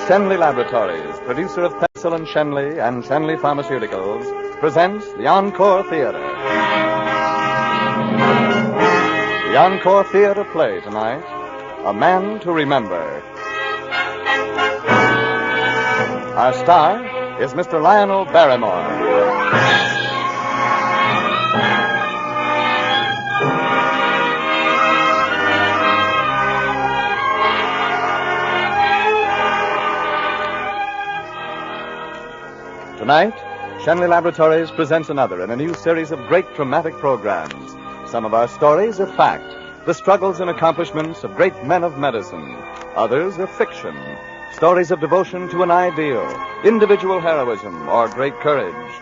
Shenley Laboratories, producer of Pencil and Shenley and Shenley Pharmaceuticals, presents the Encore Theater. The Encore Theater play tonight, A Man to Remember. Our star is Mr. Lionel Barrymore. Tonight, Shenley Laboratories presents another in a new series of great dramatic programs. Some of our stories are fact, the struggles and accomplishments of great men of medicine. Others are fiction, stories of devotion to an ideal, individual heroism, or great courage.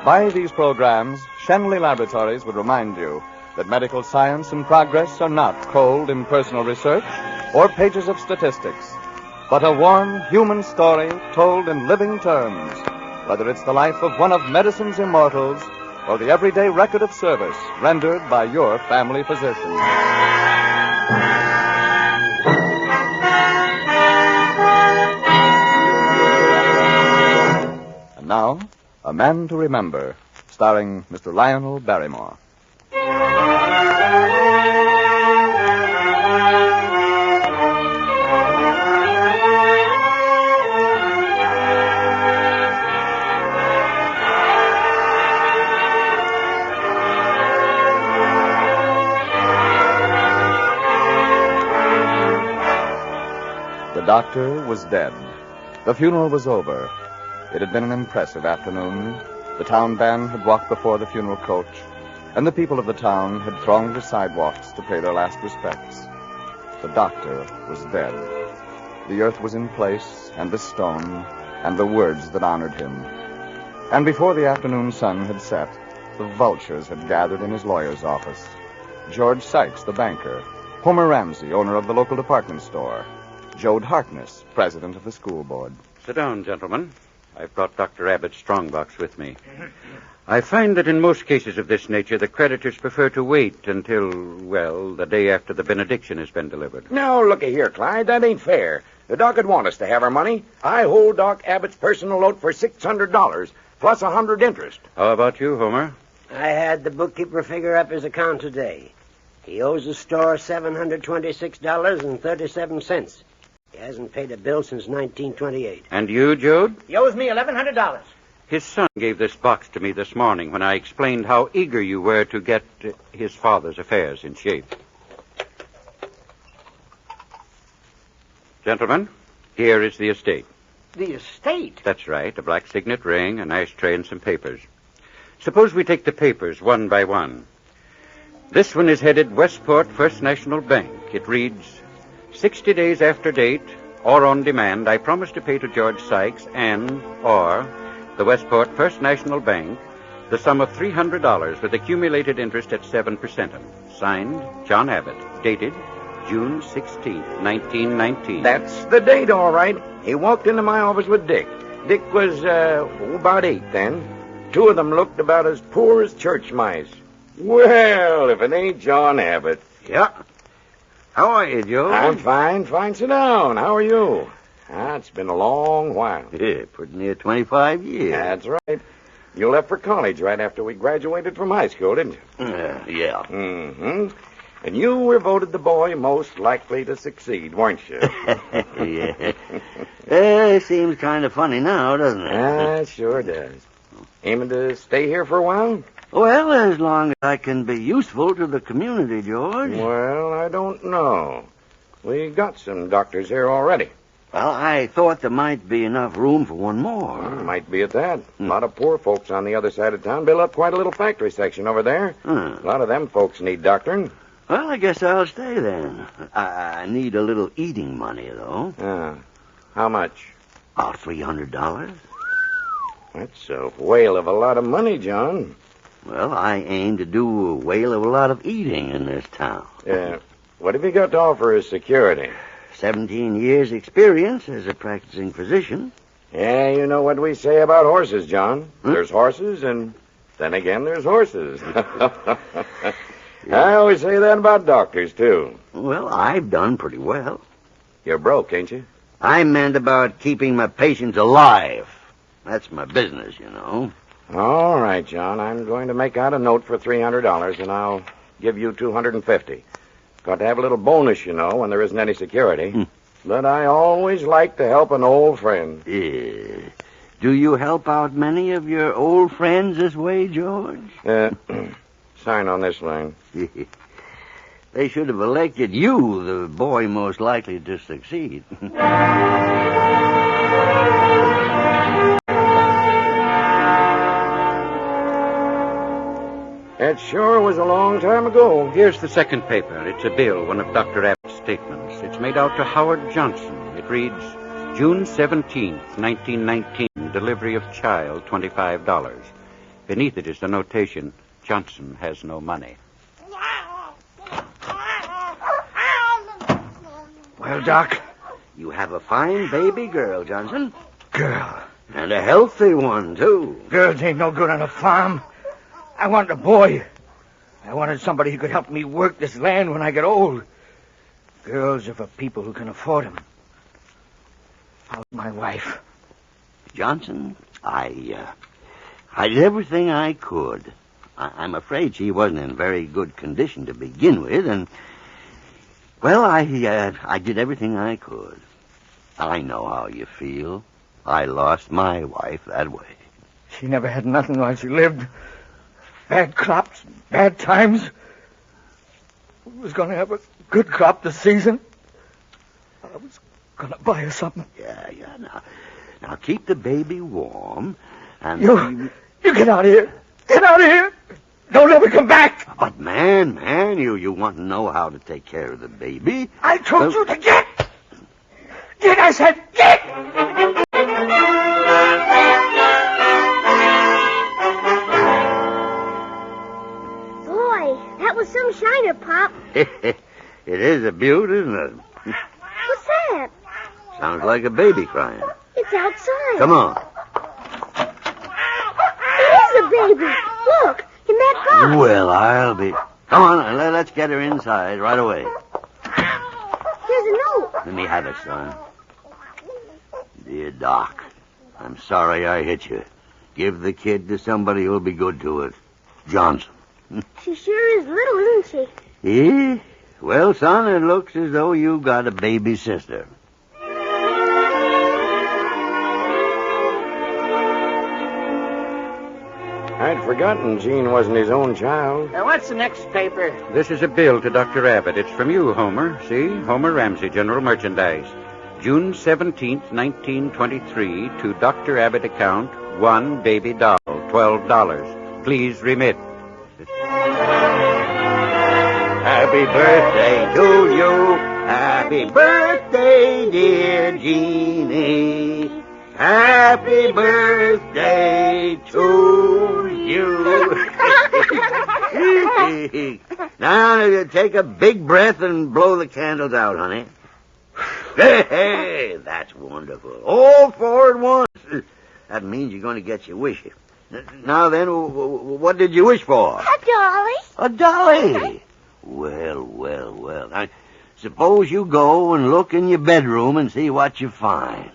By these programs, Shenley Laboratories would remind you that medical science and progress are not cold, impersonal research or pages of statistics, but a warm, human story told in living terms. Whether it's the life of one of medicine's immortals or the everyday record of service rendered by your family physician. And now, A Man to Remember, starring Mr. Lionel Barrymore. The doctor was dead. The funeral was over. It had been an impressive afternoon. The town band had walked before the funeral coach, and the people of the town had thronged the sidewalks to pay their last respects. The doctor was dead. The earth was in place, and the stone, and the words that honored him. And before the afternoon sun had set, the vultures had gathered in his lawyer's office. George Sykes, the banker, Homer Ramsey, owner of the local department store, Jode Harkness, president of the school board. Sit down, gentlemen. I've brought Dr. Abbott's strongbox with me. I find that in most cases of this nature, the creditors prefer to wait until, well, the day after the benediction has been delivered. Now, looky here, Clyde. That ain't fair. The doc would want us to have our money. I hold Doc Abbott's personal note for $600, plus 100 interest. How about you, Homer? I had the bookkeeper figure up his account today. He owes the store $726.37. He hasn't paid a bill since 1928. And you, Jode? He owes me $1,100. His son gave this box to me this morning when I explained how eager you were to get his father's affairs in shape. Gentlemen, here is the estate. The estate? That's right. A black signet ring, an ashtray, and some papers. Suppose we take the papers one by one. This one is headed Westport First National Bank. It reads, 60 days after date, or on demand, I promise to pay to George Sykes and, or, the Westport First National Bank, the sum of $300 with accumulated interest at 7%. Signed, John Abbott. Dated, June 16, 1919. That's the date, all right. He walked into my office with Dick. Dick was, about 8 then. 2 of them looked about as poor as church mice. Well, if it ain't John Abbott. Yeah. How are you, Joe? I'm fine. Sit down. How are you? It's been a long while. Yeah, pretty near 25 years. That's right. You left for college right after we graduated from high school, didn't you? Yeah. Mm-hmm. And you were voted the boy most likely to succeed, weren't you? Yeah. It seems kind of funny now, doesn't it? It sure does. Aiming to stay here for a while? Well, as long as I can be useful to the community, George. Well, I don't know. We got some doctors here already. Well, I thought there might be enough room for one more. Might be at that. A lot of poor folks on the other side of town built up quite a little factory section over there. A lot of them folks need doctoring. Well, I guess I'll stay then. I need a little eating money, though. How much? About $300. That's a whale of a lot of money, John. Well, I aim to do a whale of a lot of eating in this town. What have you got to offer as security? 17 years' experience as a practicing physician. Yeah, you know what we say about horses, John. There's horses, and then again there's horses. I always say that about doctors, too. Well, I've done pretty well. You're broke, ain't you? I meant about keeping my patients alive. That's my business, you know. All right, John. I'm going to make out a note for $300, and I'll give you $250. Got to have a little bonus, you know, when there isn't any security. But I always like to help an old friend. Yeah. Do you help out many of your old friends this way, George? Sign on this line. They should have elected you the boy most likely to succeed. It sure was a long time ago. Here's the second paper. It's a bill, one of Dr. Abbott's statements. It's made out to Howard Johnson. It reads, June 17th, 1919, delivery of child, $25. Beneath it is the notation, Johnson has no money. Well, Doc? You have a fine baby girl, Johnson. Girl. And a healthy one, too. Girls ain't no good on a farm. I wanted a boy. I wanted somebody who could help me work this land when I get old. Girls are for people who can afford them. How's my wife? Johnson, I did everything I could. I'm afraid she wasn't in very good condition to begin with, and, well, I did everything I could. I know how you feel. I lost my wife that way. She never had nothing while she lived. Bad crops, bad times. I was going to have a good crop this season. I was going to buy her something. Yeah. Now keep the baby warm, and... You get out of here. Get out of here. Don't ever come back. But, man, you want to know how to take care of the baby. I told you to get. Get, I said, get. That was some shiner, Pop. It is a beaut, isn't it? What's that? Sounds like a baby crying. It's outside. Come on. It is a baby. Look, in that box. Well, I'll be... Come on, let's get her inside right away. Here's a note. Let me have it, son. Dear Doc, I'm sorry I hit you. Give the kid to somebody who'll be good to it. Johnson. She sure is little, isn't she? Yeah? Well, son, it looks as though you got a baby sister. I'd forgotten Jean wasn't his own child. What's the next paper? This is a bill to Dr. Abbott. It's from you, Homer. See? Homer Ramsey, General Merchandise. June 17th, 1923, to Dr. Abbott account, 1 baby doll, $12. Please remit. Happy birthday to you. Happy birthday, dear Jeannie. Happy birthday to you. Now, take a big breath and blow the candles out, honey. Hey, that's wonderful. All four at once. That means you're going to get your wish. Now then, what did you wish for? A dolly. A dolly. Well. Now, suppose you go and look in your bedroom and see what you find.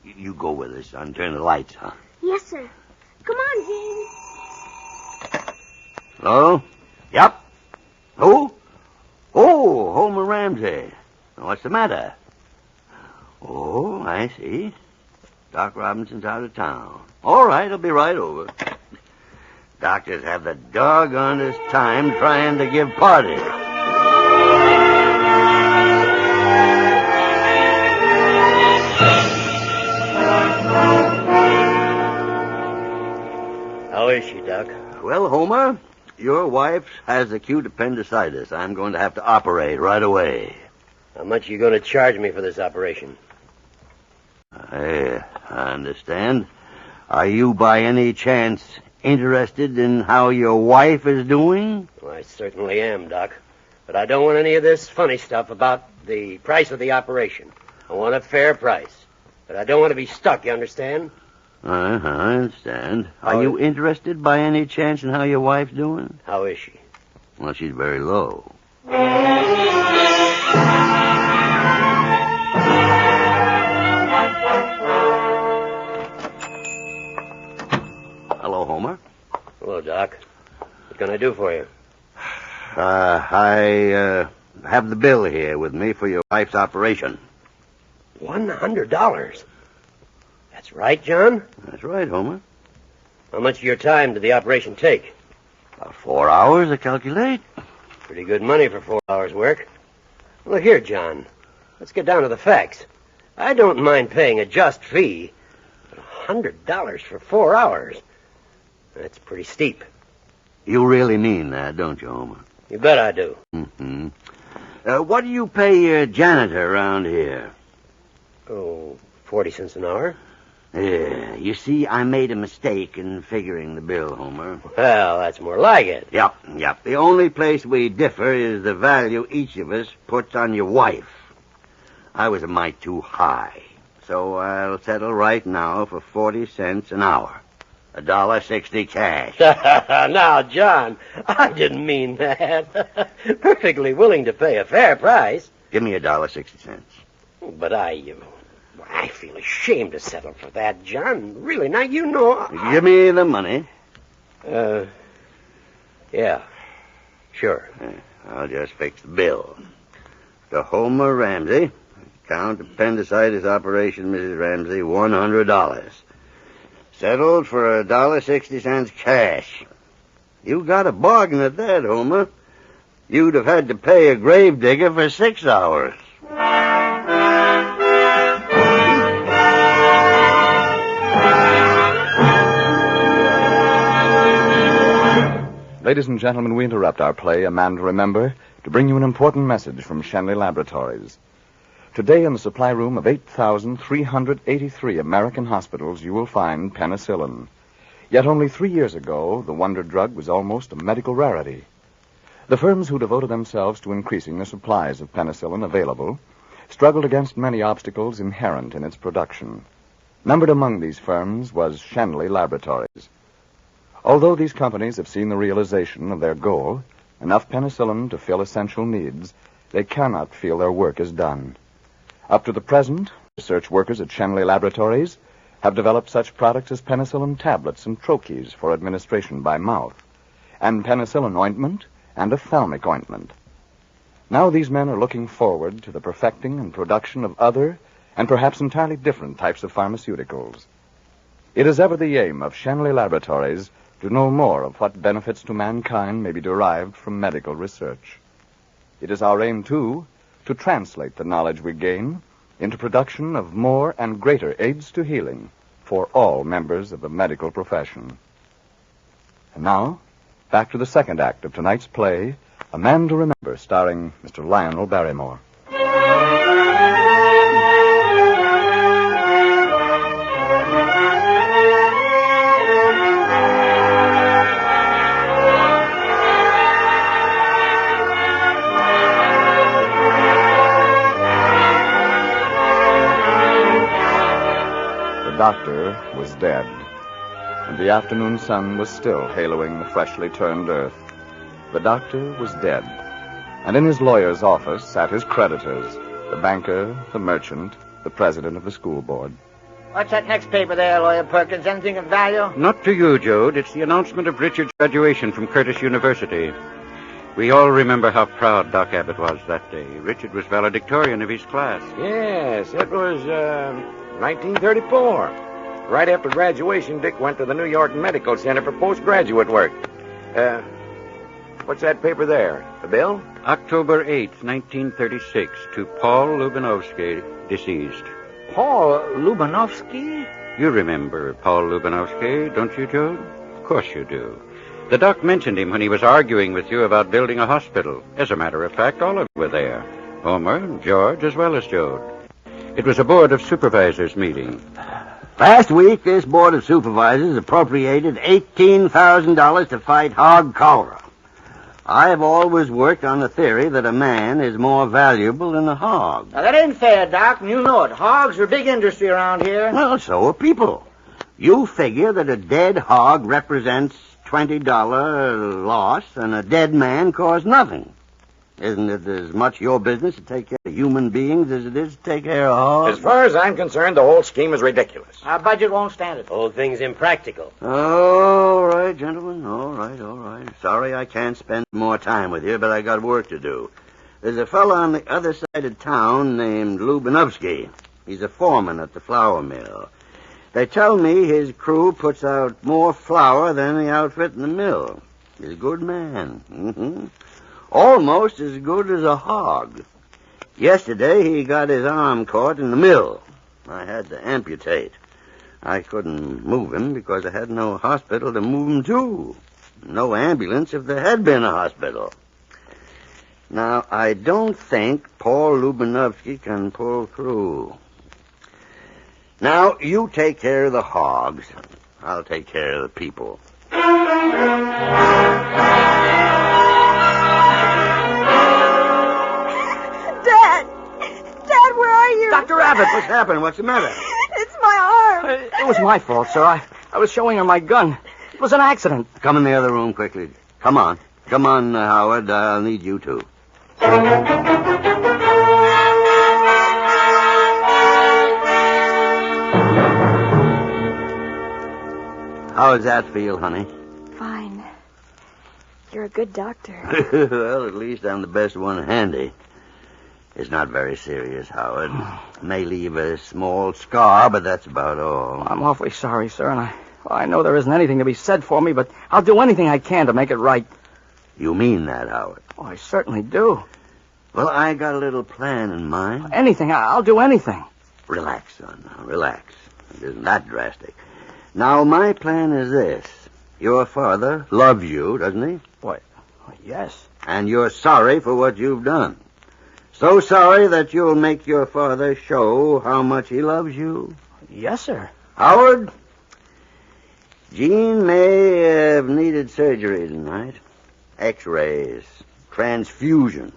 You go with us, son. Turn the lights on. Yes, sir. Come on, Jean. Hello? Yep. Who? Oh, Homer Ramsey. What's the matter? Oh, I see. Doc Robinson's out of town. All right, I'll be right over. Doctors have the doggonest time trying to give parties. How is she, Doc? Well, Homer, your wife has acute appendicitis. I'm going to have to operate right away. How much are you going to charge me for this operation? I understand. Are you by any chance interested in how your wife is doing? Well, I certainly am, Doc. But I don't want any of this funny stuff about the price of the operation. I want a fair price. But I don't want to be stuck, you understand? I understand. Are you interested by any chance in how your wife's doing? How is she? Well, she's very low. Hello, Homer. Hello, Doc. What can I do for you? I have the bill here with me for your wife's operation. $100. That's right, John? That's right, Homer. How much of your time did the operation take? About 4 hours, I calculate. Pretty good money for 4 hours' work. Look here, John. Let's get down to the facts. I don't mind paying a just fee, but $100 for 4 hours? That's pretty steep. You really mean that, don't you, Homer? You bet I do. Mm-hmm. What do you pay your janitor around here? Oh, 40 cents an hour? Yeah, you see, I made a mistake in figuring the bill, Homer. Well, that's more like it. Yep. The only place we differ is the value each of us puts on your wife. I was a mite too high, so I'll settle right now for 40 cents an hour. $1.60 cash. Now, John, I didn't mean that. Perfectly willing to pay a fair price. Give me $1.60. But I feel ashamed to settle for that, John. Really, now you know... Give me the money. Yeah, sure. I'll just fix the bill. To Homer Ramsey, account appendicitis operation, Mrs. Ramsey, $100. Settled for $1.60 cash. You got a bargain at that, Homer. You'd have had to pay a gravedigger for 6 hours. Ladies and gentlemen, we interrupt our play, A Man to Remember, to bring you an important message from Shenley Laboratories. Today, in the supply room of 8,383 American hospitals, you will find penicillin. Yet only 3 years ago, the wonder drug was almost a medical rarity. The firms who devoted themselves to increasing the supplies of penicillin available struggled against many obstacles inherent in its production. Numbered among these firms was Shenley Laboratories. Although these companies have seen the realization of their goal, enough penicillin to fill essential needs, they cannot feel their work is done. Up to the present, research workers at Shenley Laboratories have developed such products as penicillin tablets and troches for administration by mouth, and penicillin ointment and ophthalmic ointment. Now these men are looking forward to the perfecting and production of other and perhaps entirely different types of pharmaceuticals. It is ever the aim of Shenley Laboratories to know more of what benefits to mankind may be derived from medical research. It is our aim, too, to translate the knowledge we gain into production of more and greater aids to healing for all members of the medical profession. And now, back to the second act of tonight's play, A Man to Remember, starring Mr. Lionel Barrymore. The doctor was dead, and the afternoon sun was still haloing the freshly turned earth. The doctor was dead, and in his lawyer's office sat his creditors, the banker, the merchant, the president of the school board. What's that next paper there, Lawyer Perkins? Anything of value? Not to you, Jode. It's the announcement of Richard's graduation from Curtis University. We all remember how proud Doc Abbott was that day. Richard was valedictorian of his class. Yes, it was 1934. Right after graduation, Dick went to the New York Medical Center for postgraduate work. What's that paper there? The bill? October 8th, 1936, to Paul Lubanovsky, deceased. Paul Lubanovsky? You remember Paul Lubanovsky, don't you, Jode? Of course you do. The doc mentioned him when he was arguing with you about building a hospital. As a matter of fact, all of you were there. Homer, George, as well as Jode. It was a Board of Supervisors meeting. Last week, this Board of Supervisors appropriated $18,000 to fight hog cholera. I've always worked on the theory that a man is more valuable than a hog. Now, that ain't fair, Doc, and you know it. Hogs are big industry around here. Well, so are people. You figure that a dead hog represents $20 loss and a dead man costs nothing. Isn't it as much your business to take care of human beings as it is to take care of hogs? As far as I'm concerned, the whole scheme is ridiculous. Our budget won't stand it. Whole thing's impractical. All right, gentlemen. All right. Sorry I can't spend more time with you, but I got work to do. There's a fellow on the other side of town named Lubinovsky. He's a foreman at the flour mill. They tell me his crew puts out more flour than the outfit in the mill. He's a good man. Mm-hmm. Almost as good as a hog. Yesterday, he got his arm caught in the mill. I had to amputate. I couldn't move him because I had no hospital to move him to. No ambulance if there had been a hospital. Now, I don't think Paul Lubinovsky can pull through. Now, you take care of the hogs. I'll take care of the people. Dad, where are you? Dr. Abbott! What's happened? What's the matter? It's my arm. It was my fault, sir. I was showing her my gun. It was an accident. Come in the other room quickly. Come on, Howard. I'll need you too. How does that feel, honey? Fine. You're a good doctor. Well, at least I'm the best one handy. It's not very serious, Howard. May leave a small scar, but that's about all. I'm awfully sorry, sir, and I know there isn't anything to be said for me, but I'll do anything I can to make it right. You mean that, Howard? Oh, I certainly do. Well, I got a little plan in mind. Anything. I'll do anything. Relax, son. Now, relax. It isn't that drastic. Now, my plan is this. Your father loves you, doesn't he? Why, yes. And you're sorry for what you've done. So sorry that you'll make your father show how much he loves you. Yes, sir. Howard, Jean may have needed surgery tonight. X-rays, transfusion.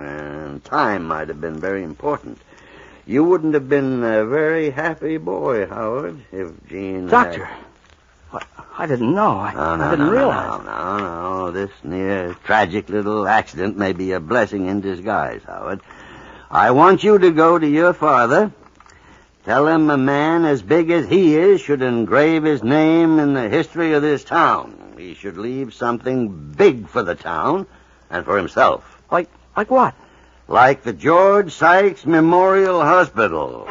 And time might have been very important. You wouldn't have been a very happy boy, Howard, if Jean... Doctor, I didn't know. I didn't realize. No. This near tragic little accident may be a blessing in disguise, Howard. I want you to go to your father. Tell him a man as big as he is should engrave his name in the history of this town. He should leave something big for the town and for himself. Like what? Like the George Sykes Memorial Hospital.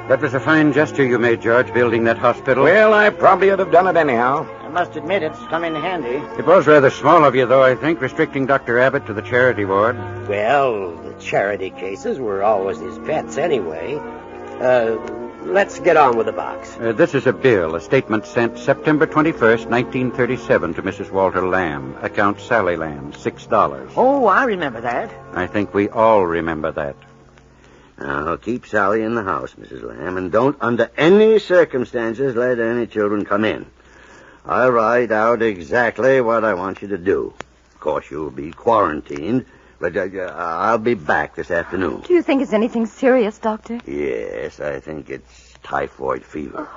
That was a fine gesture you made, George, building that hospital. Well, I probably would have done it anyhow. I must admit it's come in handy. It was rather small of you, though, I think, restricting Dr. Abbott to the charity ward. Well, the charity cases were always his pets anyway. Let's get on with the box. This is a bill, a statement sent September 21st, 1937 to Mrs. Walter Lamb. Account Sally Lamb, $6. Oh, I remember that. I think we all remember that. Now, keep Sally in the house, Mrs. Lamb, and don't under any circumstances let any children come in. I'll write out exactly what I want you to do. Of course, you'll be quarantined, but I'll be back this afternoon. Do you think it's anything serious, Doctor? Yes, I think it's typhoid fever.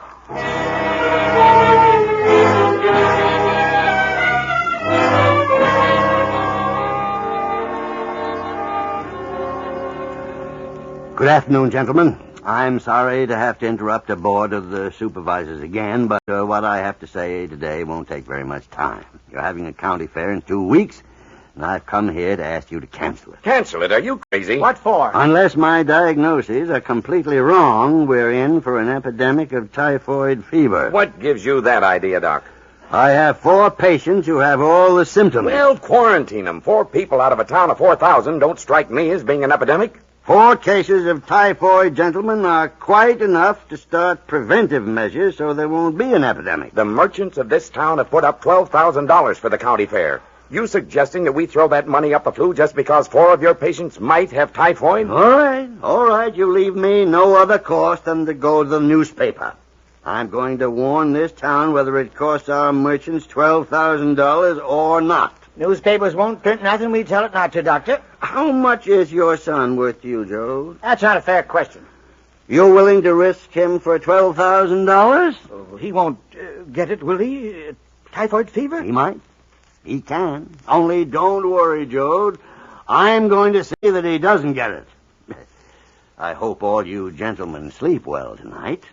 Good afternoon, gentlemen. I'm sorry to have to interrupt the board of the supervisors again, but what I have to say today won't take very much time. You're having a county fair in 2 weeks, and I've come here to ask you to cancel it. Cancel it? Are you crazy? What for? Unless my diagnoses are completely wrong, we're in for an epidemic of typhoid fever. What gives you that idea, Doc? I have 4 patients who have all the symptoms. Well, quarantine them. 4 people out of a town of 4,000 don't strike me as being an epidemic. 4 cases of typhoid, gentlemen, are quite enough to start preventive measures so there won't be an epidemic. The merchants of this town have put up $12,000 for the county fair. You suggesting that we throw that money up the flue just because 4 of your patients might have typhoid? All right. You leave me no other course than to go to the newspaper. I'm going to warn this town whether it costs our merchants $12,000 or not. Newspapers won't print nothing we tell it not to, Doctor. How much is your son worth to you, Joe? That's not a fair question. You're willing to risk him for $12,000? Oh, he won't get it, will he? Typhoid fever? He might. He can. Only don't worry, Jode. I'm going to see that he doesn't get it. I hope all you gentlemen sleep well tonight.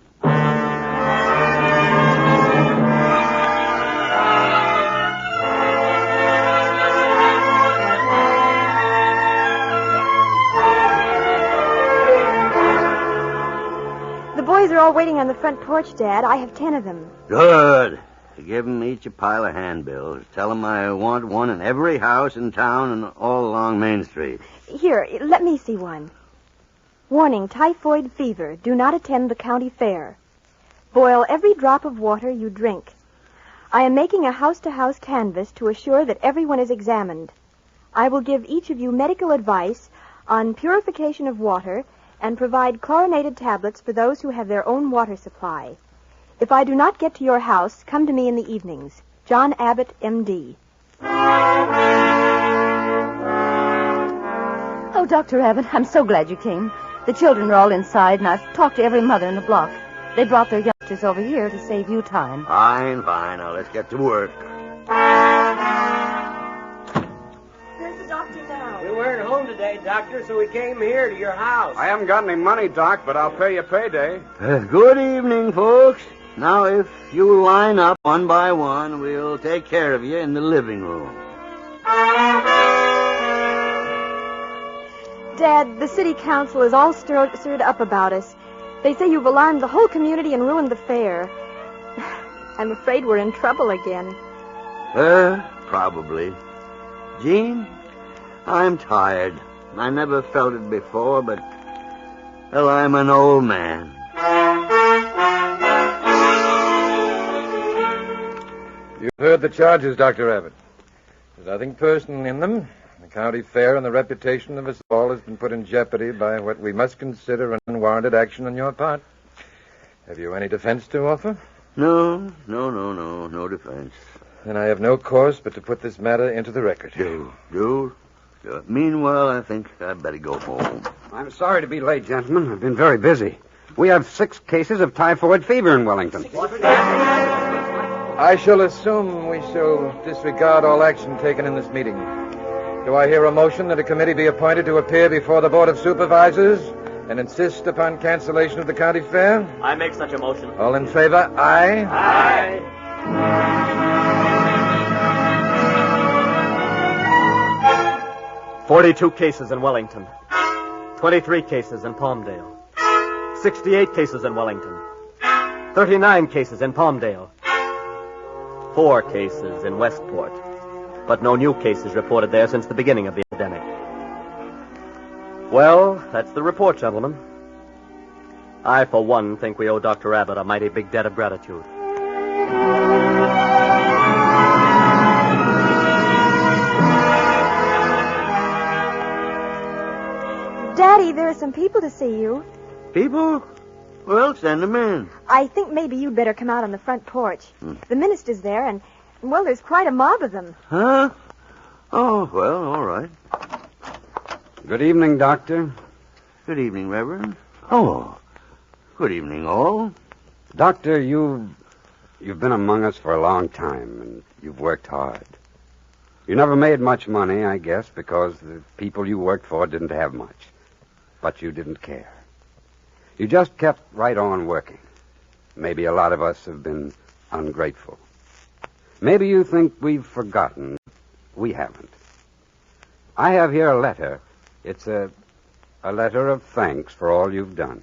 The boys are all waiting on the front porch, Dad. I have 10 of them. Good. Give them each a pile of handbills. Tell them I want one in every house in town and all along Main Street. Here, let me see one. Warning, typhoid fever. Do not attend the county fair. Boil every drop of water you drink. I am making a house-to-house canvass to assure that everyone is examined. I will give each of you medical advice on purification of water and provide chlorinated tablets for those who have their own water supply. If I do not get to your house, come to me in the evenings. John Abbott, M.D. Oh, Dr. Abbott, I'm so glad you came. The children are all inside, and I've talked to every mother in the block. They brought their youngsters over here to save you time. Fine. Now, let's get to work. There's the doctor now. We weren't home today, Doctor, so we came here to your house. I haven't got any money, Doc, but I'll pay you payday. Good evening, folks. Now, if you line up one by one, we'll take care of you in the living room. Dad, the city council is all stirred up about us. They say you've alarmed the whole community and ruined the fair. I'm afraid we're in trouble again. Probably. Jean, I'm tired. I never felt it before, but, well, I'm an old man. You've heard the charges, Dr. Abbott. There's nothing personal in them. The county fair and the reputation of us all has been put in jeopardy by what we must consider an unwarranted action on your part. Have you any defense to offer? No defense. Then I have no course but to put this matter into the record. Do. Meanwhile, I think I'd better go home. I'm sorry to be late, gentlemen. I've been very busy. We have 6 cases of typhoid fever in Wellington. I shall assume we shall disregard all action taken in this meeting. Do I hear a motion that a committee be appointed to appear before the Board of Supervisors and insist upon cancellation of the county fair? I make such a motion. All in favor? Aye. Aye. 42 cases in Wellington. 23 cases in Palmdale. 68 cases in Wellington. 39 cases in Palmdale. 4 cases in Westport. But no new cases reported there since the beginning of the epidemic. Well, that's the report, gentlemen. I, for one, think we owe Dr. Abbott a mighty big debt of gratitude. Daddy, there are some people to see you. People? Well, send them in. I think maybe you'd better come out on the front porch. The minister's there, and, well, there's quite a mob of them. Huh? Oh, well, all right. Good evening, Doctor. Good evening, Reverend. Oh, good evening, all. Doctor, you've been among us for a long time, and you've worked hard. You never made much money, I guess, because the people you worked for didn't have much. But you didn't care. You just kept right on working. Maybe a lot of us have been ungrateful. Maybe you think we've forgotten. We haven't. I have here a letter. It's a letter of thanks for all you've done.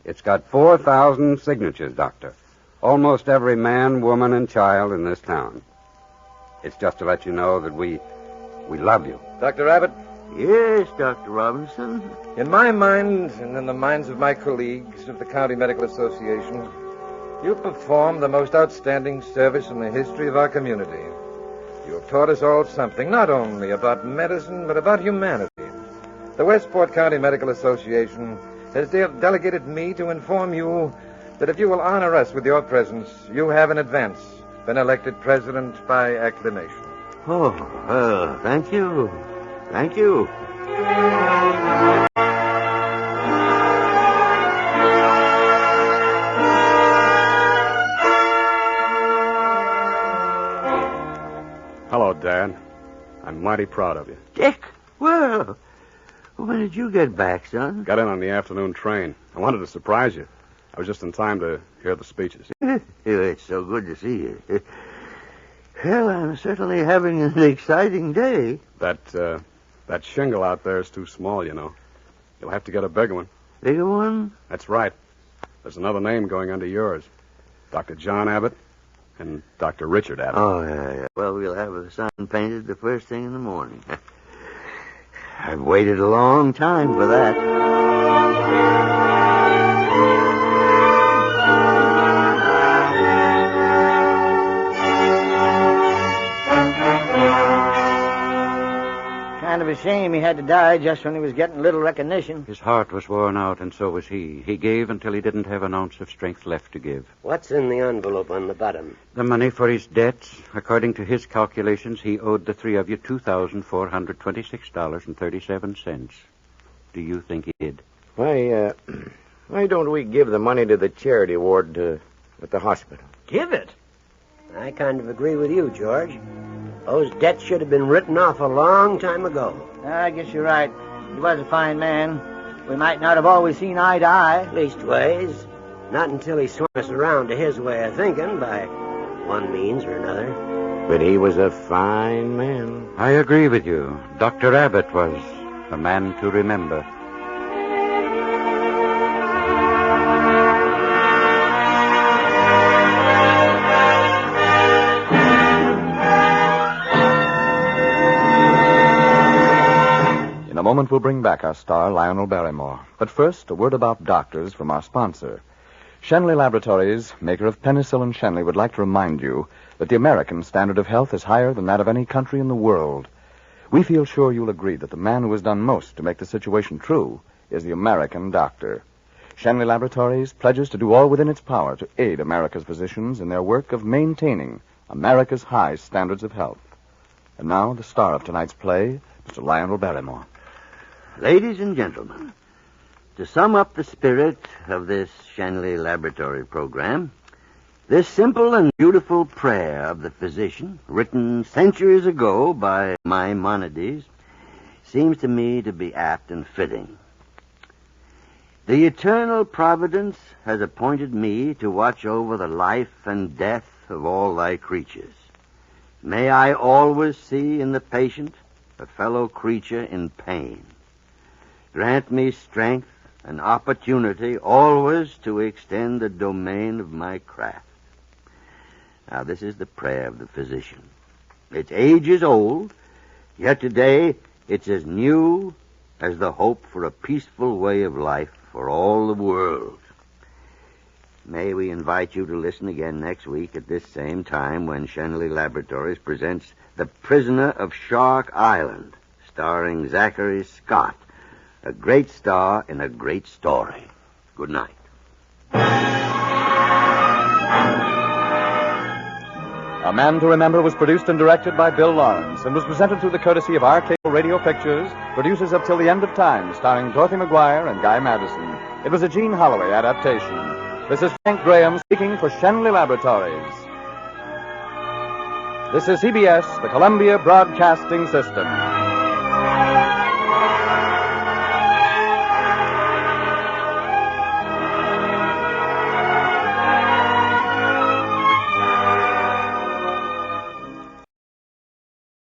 It's got 4,000 signatures, Doctor. Almost every man, woman, and child in this town. It's just to let you know that we love you. Dr. Abbott? Yes, Dr. Robinson. In my mind, and in the minds of my colleagues of the County Medical Association, you performed the most outstanding service in the history of our community. You have taught us all something, not only about medicine, but about humanity. The Westport County Medical Association has delegated me to inform you that if you will honor us with your presence, you have in advance been elected president by acclamation. Oh, well, thank you. Thank you. mighty proud of you. Dick, well, when did you get back, son? Got in on the afternoon train. I wanted to surprise you. I was just in time to hear the speeches. It's so good to see you. Well, I'm certainly having an exciting day. That shingle out there is too small, you know. You'll have to get a bigger one. Bigger one? That's right. There's another name going under yours. Dr. John Abbott and Dr. Richard Abbott. Oh, yeah. Well, we'll have the sign painted the first thing in the morning. I've waited a long time for that. Kind of a shame he had to die just when he was getting little recognition. His heart was worn out, and so was he. He gave until he didn't have an ounce of strength left to give. What's in the envelope on the bottom? The money for his debts. According to his calculations, he owed the three of you $2,426.37. Do you think he did? Why don't we give the money to the charity ward at the hospital? Give it? I kind of agree with you, George. Those debts should have been written off a long time ago. I guess you're right. He was a fine man. We might not have always seen eye to eye. Leastways, not until he swung us around to his way of thinking by one means or another. But he was a fine man. I agree with you. Dr. Abbott was a man to remember. In a moment, we'll bring back our star, Lionel Barrymore. But first, a word about doctors from our sponsor. Shenley Laboratories, maker of penicillin Shenley, would like to remind you that the American standard of health is higher than that of any country in the world. We feel sure you'll agree that the man who has done most to make the situation true is the American doctor. Shenley Laboratories pledges to do all within its power to aid America's physicians in their work of maintaining America's high standards of health. And now, the star of tonight's play, Mr. Lionel Barrymore. Ladies and gentlemen, to sum up the spirit of this Shenley Laboratory program, this simple and beautiful prayer of the physician, written centuries ago by Maimonides, seems to me to be apt and fitting. The eternal providence has appointed me to watch over the life and death of all thy creatures. May I always see in the patient a fellow creature in pain. Grant me strength and opportunity always to extend the domain of my craft. Now, this is the prayer of the physician. Its age is old, yet today it's as new as the hope for a peaceful way of life for all the world. May we invite you to listen again next week at this same time when Shenley Laboratories presents The Prisoner of Shark Island, starring Zachary Scott, a great star in a great story. Good night. A Man to Remember was produced and directed by Bill Lawrence and was presented through the courtesy of RKO Radio Pictures, producers of Till the End of Time, starring Dorothy McGuire and Guy Madison. It was a Gene Holloway adaptation. This is Frank Graham speaking for Shenley Laboratories. This is CBS, the Columbia Broadcasting System.